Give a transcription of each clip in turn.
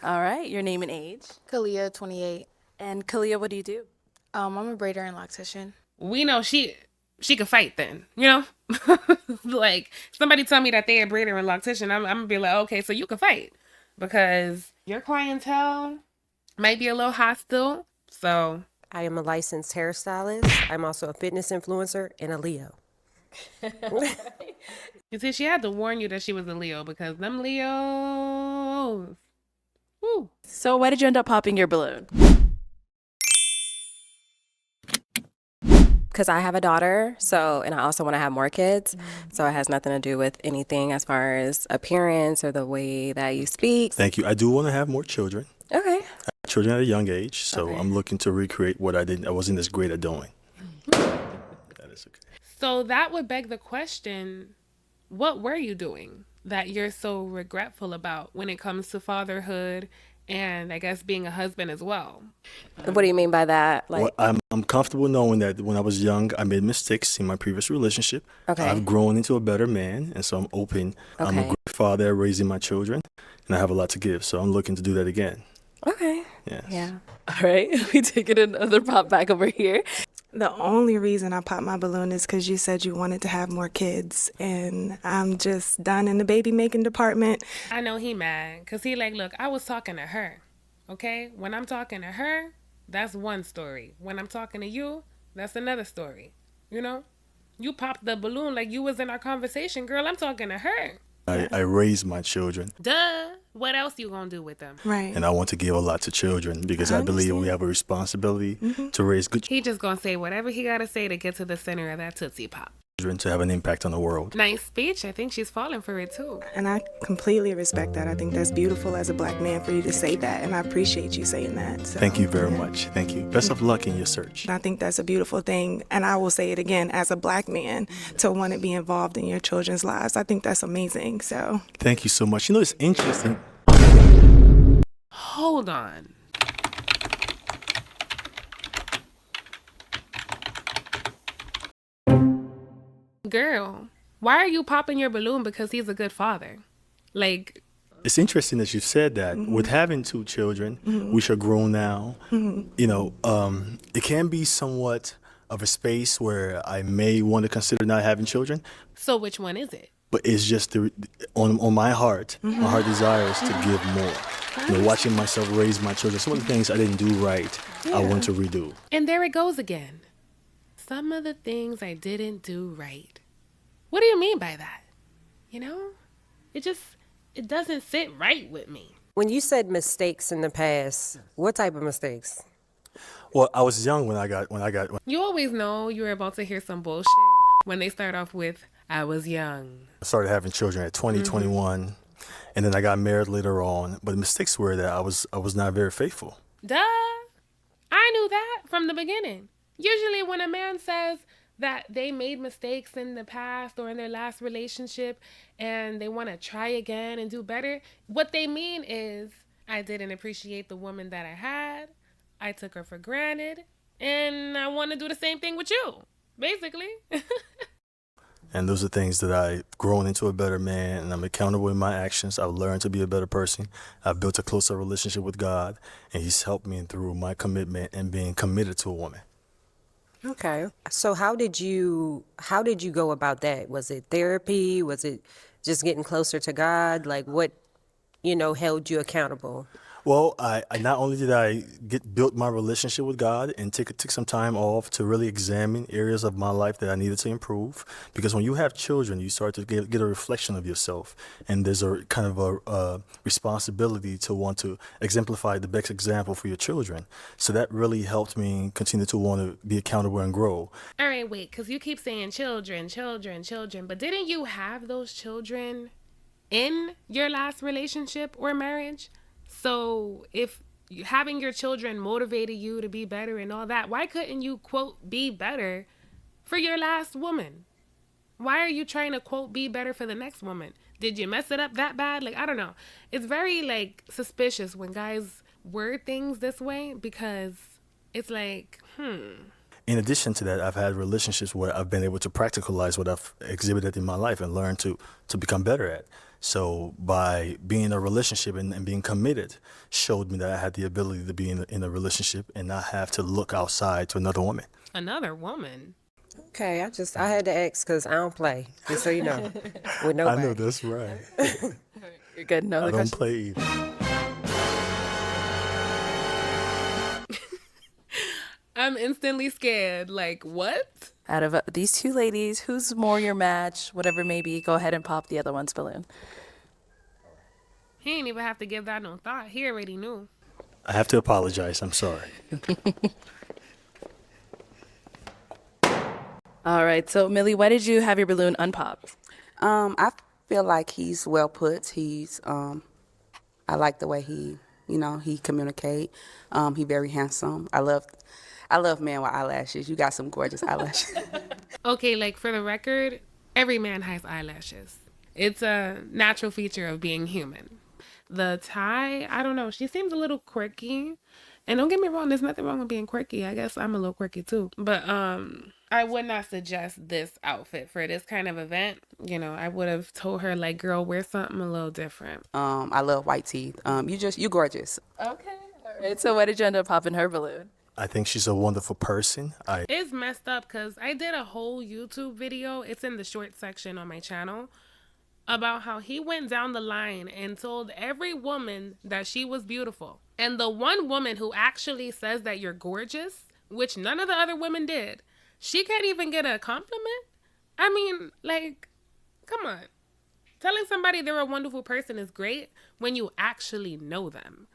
All right, your name and age. Kalia, 28. And Kalia, what do you do? I'm a braider and loctician. We know she could fight then, you know? Like, somebody tell me that they a braider and loctician, I'm gonna be like, okay, so you can fight. Because your clientele might be a little hostile, so. I am a licensed hairstylist. I'm also a fitness influencer and a Leo. You see, she had to warn you that she was a Leo because them Leos. Woo. So why did you end up popping your balloon? Because I have a daughter, and I also want to have more kids. So it has nothing to do with anything as far as appearance or the way that you speak. Thank you. I do want to have more children. Okay. I have children at a young age, so Okay. I'm looking to recreate what I wasn't as great at doing. That is okay. So that would beg the question, what were you doing that you're so regretful about when it comes to fatherhood and I guess being a husband as well? What do you mean by that? Well, I'm comfortable knowing that when I was young, I made mistakes in my previous relationship. Okay. I've grown into a better man, and so I'm open. I'm a Okay. great father at raising my children, and I have a lot to give, so I'm looking to do that again. Okay. Yes. Yeah. All right, we take it another pop back over here. The only reason I popped my balloon is because you said you wanted to have more kids, and I'm just done in the baby making department. I know he mad because he like, look, I was talking to her, okay? When I'm talking to her, that's one story. When I'm talking to you, that's another story, you know? You popped the balloon like you was in our conversation, girl. I'm talking to her. I raise my children, Duh. What else you gonna do with them? Right. and I want to give a lot to children because I believe we have a responsibility to raise good He just gonna say whatever he gotta say to get to the center of that Tootsie Pop. children to have an impact on the world. Nice speech. I think she's falling for it too. And I completely respect that. I think that's beautiful as a black man for you to say that, and I appreciate you saying that. So, Thank you very much. Thank you. Best of luck in your search. I think that's a beautiful thing, and I will say it again, as a black man, to want to be involved in your children's lives. I think that's amazing. So Thank you so much. You know, it's interesting. Hold on. Girl, why are you popping your balloon because he's a good father? Like, It's interesting that you said that. With having two children, which are grown now, you know, it can be somewhat of a space where I may want to consider not having children, so which one is it? but it's just on my heart. My heart desires to give more. You know, watching myself raise my children, some of the things I didn't do right, I want to redo. And there it goes again. Some of the things I didn't do right. What do you mean by that? You know? It doesn't sit right with me. When you said mistakes in the past, what type of mistakes? Well, I was young when I got. You always know you're about to hear some bullshit when they start off with, I was young. I started having children at 20, 21, and then I got married later on. But the mistakes were that I was not very faithful. Duh. I knew that from the beginning. Usually when a man says that they made mistakes in the past or in their last relationship and they want to try again and do better, what they mean is, I didn't appreciate the woman that I had. I took her for granted. And I want to do the same thing with you, basically. And those are things that I've grown into a better man, and I'm accountable in my actions. I've learned to be a better person. I've built a closer relationship with God, and He's helped me through my commitment and being committed to a woman. Okay. So how did you go about that? Was it therapy? Was it just getting closer to God? Like what, held you accountable? Well, I not only did I built my relationship with God and took some time off to really examine areas of my life that I needed to improve, because when you have children, you start to get a reflection of yourself, and there's a kind of a responsibility to want to exemplify the best example for your children. So that really helped me continue to want to be accountable and grow. All right, wait, because you keep saying children, children, children, but didn't you have those children in your last relationship or marriage? So if having your children motivated you to be better and all that, why couldn't you, quote, be better for your last woman? Why are you trying to, quote, be better for the next woman? Did you mess it up that bad? Like, I don't know. It's very, suspicious when guys word things this way because it's like, In addition to that, I've had relationships where I've been able to practicalize what I've exhibited in my life and learn to become better at. So by being in a relationship and being committed showed me that I had the ability to be in a relationship and not have to look outside to another woman. Another woman. Okay, I had to ask because I don't play, just so you know, with I know nobody. that's right. You're good. No I other don't questions? play either. I'm instantly scared. Like, what? Out of these two ladies, who's more your match? Whatever it may be, go ahead and pop the other one's balloon. He ain't even have to give that no thought. He already knew. I have to apologize. I'm sorry. All right. So, Millie, why did you have your balloon unpopped? I feel like he's well put. I like the way he communicate. He very handsome. I love men with eyelashes. You got some gorgeous eyelashes. Okay, like for the record, every man has eyelashes. It's a natural feature of being human. The tie, I don't know. She seems a little quirky. And don't get me wrong, there's nothing wrong with being quirky. I guess I'm a little quirky too. But I would not suggest this outfit for this kind of event. You know, I would have told her like, girl, wear something a little different. I love white teeth. You gorgeous. Okay. All right. So, why did you end up popping her balloon? I think she's a wonderful person. It's messed up because I did a whole YouTube video. It's in the short section on my channel about how he went down the line and told every woman that she was beautiful. And the one woman who actually says that you're gorgeous, which none of the other women did, she can't even get a compliment. I mean, like, come on. Telling somebody they're a wonderful person is great when you actually know them.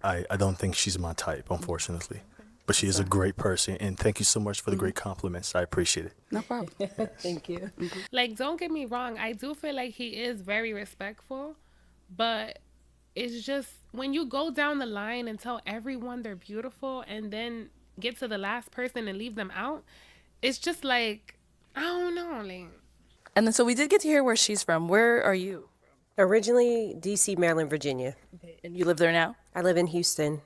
I don't think she's my type, unfortunately. But she is a great person, and thank you so much for the great compliments. I appreciate it. No problem. Thank you. Like, don't get me wrong. I do feel like he is very respectful, but it's just when you go down the line and tell everyone they're beautiful and then get to the last person and leave them out, it's just like, I don't know. Like, And then, so we did get to hear where she's from. Where are you? Originally, D.C., Maryland, Virginia. And you live there now? I live in Houston.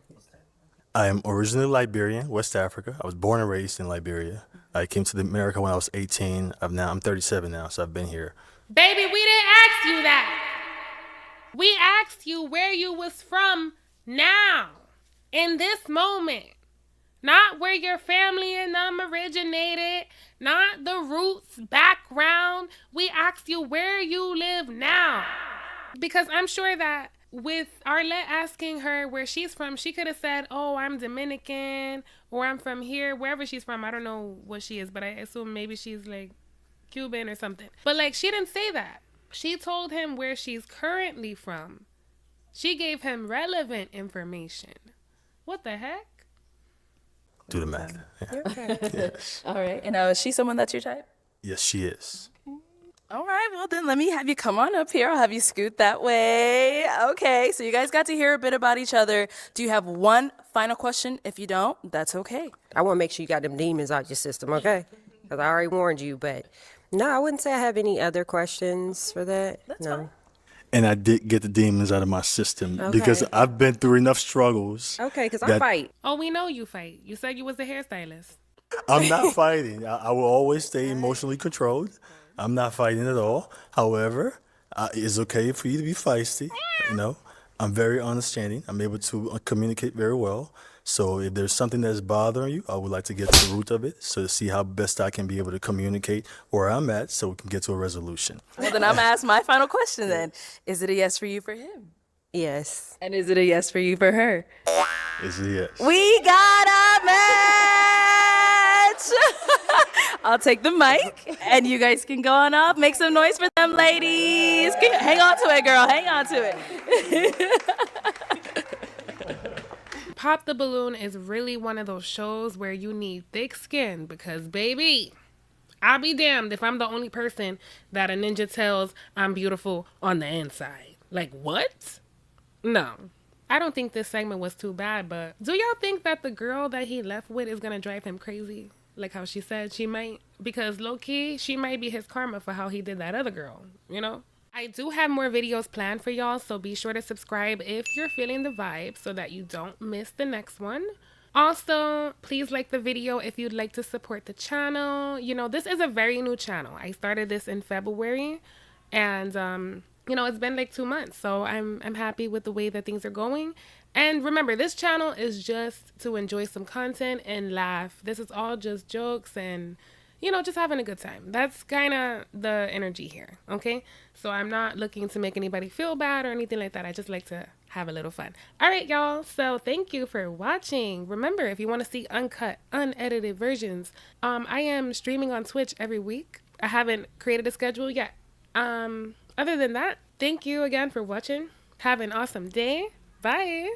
I am originally Liberian, West Africa. I was born and raised in Liberia. I came to America when I was 18. I'm 37 now, so I've been here. baby, we didn't ask you that. We asked you where you was from now, in this moment. Not where your family and them originated, not the roots, background. We asked you where you live now. Because I'm sure that with Arlette asking her where she's from, she could have said, oh, I'm Dominican, or I'm from here, wherever she's from. I don't know what she is, but I assume maybe she's like Cuban or something. But like, she didn't say that. She told him where she's currently from. She gave him relevant information. What the heck? Do the math. Yeah. Yes. All right. And is she someone that's your type? Yes, she is. All right. Well, then let me have you come on up here. I'll have you scoot that way. Okay. So you guys got to hear a bit about each other. Do you have one final question? If you don't, that's okay. I want to make sure you got them demons out your system, okay? Because I already warned you, but no, I wouldn't say I have any other questions for that. That's no. fine. And I did get the demons out of my system Okay. because I've been through enough struggles. Okay, because I that fight. Oh, we know you fight. You said you was a hairstylist. I'm not fighting. I will always stay emotionally controlled. I'm not fighting at all. However, it's okay for you to be feisty. You know, I'm very understanding. I'm able to communicate very well. So if there's something that's bothering you, I would like to get to the root of it, so to see how best I can be able to communicate where I'm at, so we can get to a resolution. Well, then I'm going to ask my final question then. Is it a yes for you for him? Yes. And is it a yes for you for her? Is it yes? We got a match! I'll take the mic, and you guys can go on up. Make some noise for them, ladies. Hang on to it, girl. Hang on to it. Pop the Balloon is really one of those shows where you need thick skin because, baby, I'll be damned if I'm the only person that a ninja tells I'm beautiful on the inside. Like, what? No. I don't think this segment was too bad, but do y'all think that the girl that he left with is going to drive him crazy? Like how she said she might? Because low-key, she might be his karma for how he did that other girl, you know? I do have more videos planned for y'all, so be sure to subscribe if you're feeling the vibe so that you don't miss the next one. Also, please like the video if you'd like to support the channel. You know, this is a very new channel. I started this in February, and it's been like 2 months, so I'm happy with the way that things are going. And remember, this channel is just to enjoy some content and laugh. This is all just jokes and just having a good time. That's kind of the energy here, okay? So I'm not looking to make anybody feel bad or anything like that. I just like to have a little fun. All right, y'all. So thank you for watching. Remember, if you want to see uncut, unedited versions, I am streaming on Twitch every week. I haven't created a schedule yet. Other than that, thank you again for watching. Have an awesome day. Bye.